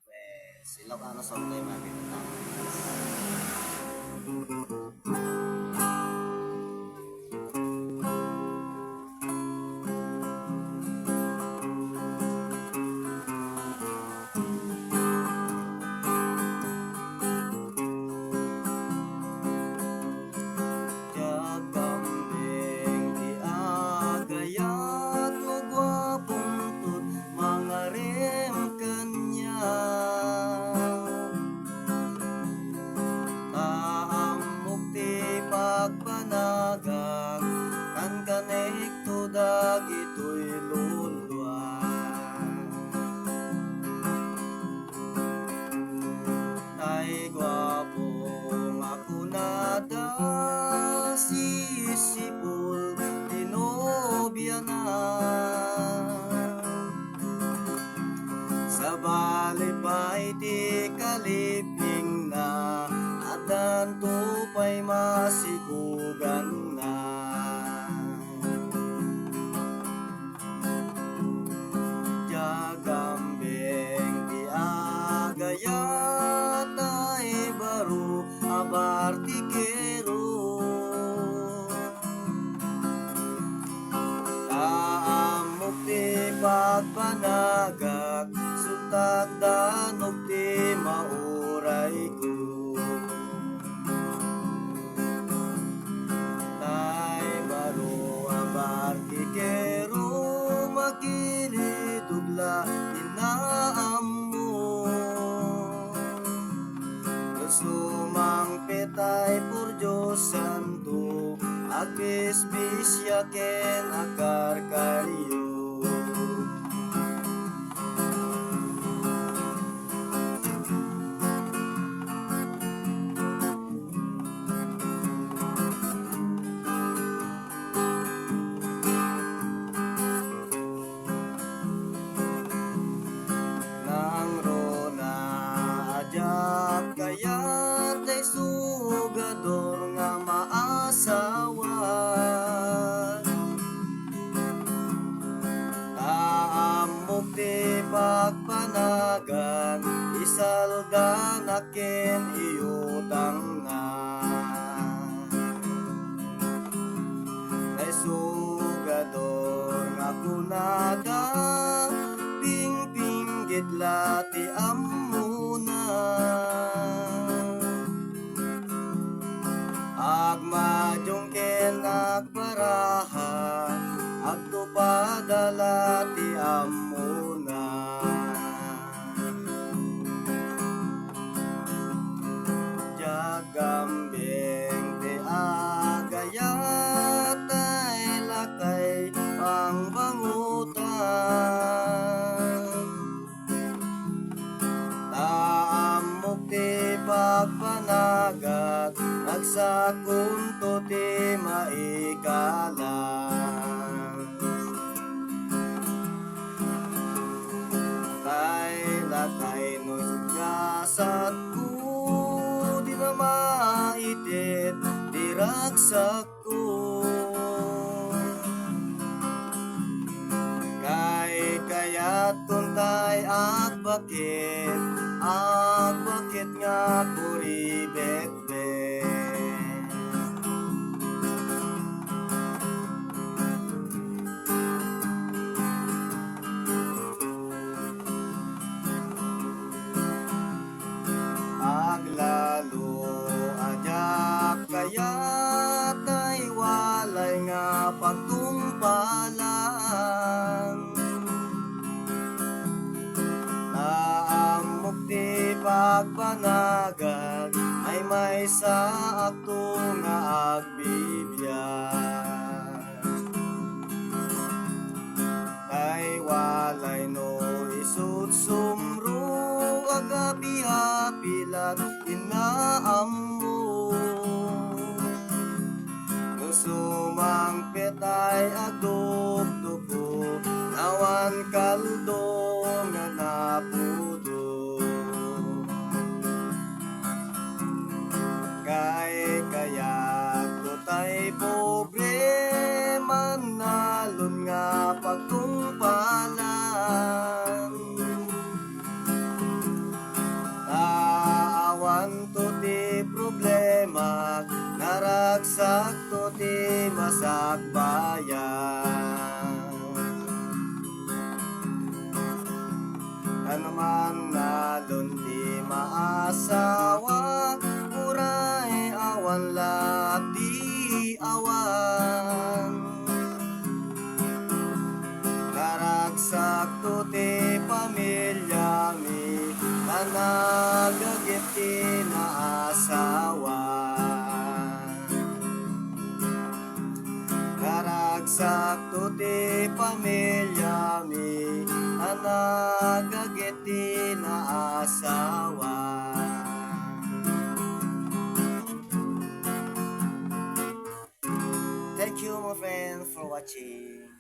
Pues, Ilocano song tayo mga pinatang. Kambing di agayat mo gwapong tut mga rem kanya. Taamok ti pagpanagak kan kanek to dagitoy lulwa. Tay gwapong ako nada sisipul tinobya na. Sa bali pa iti kaliping na adan tupay masikugan na. Jagambeng ti agayat ay baro abartikero. Taamok ti pagpanagak suntag danog ti mauray ko. Tay baro abartikero magilidugla inaam mo. Sumang petay por Diyos Santo agis bisyaken akar kayo. Nang rona ajak kayat ay sugador nga maasawa. Taamok ti pagpanagan isaldan aken iyutang nga. Ay sugador nga kunada pingpinggit lati amuna. Agmadyongken agparaha agtupadalati amuna. Jagambeng ti agayat ay lakay pangbangutan. Taamok ti pagpanagat nagsakunto ti maikalan. Tay lakay no sugasat ko di na maitit di ragsak ko. Kay kayat kuntay agbakit nga puri bekbek. Aglalo ajak kayat ay walay nga pagtumpalan. Taamok ti pagpanagan ay may saakto nga agbibiyan. Ay walay no isut sumro agabi-hapilat inaam mo. Sumang petay agdugdugo nawan kaldo nga napudo. Kay kayat tutay pobre manalon nga pagtumpalan. Ano man nalon di maasawa, uray awan lat di awan. Karagsak to ti pamilya mi, nanagagit ti naasawa. Karagsak to ti pamilya mi, nanagagit ti naasawa. Thank you my friend for watching.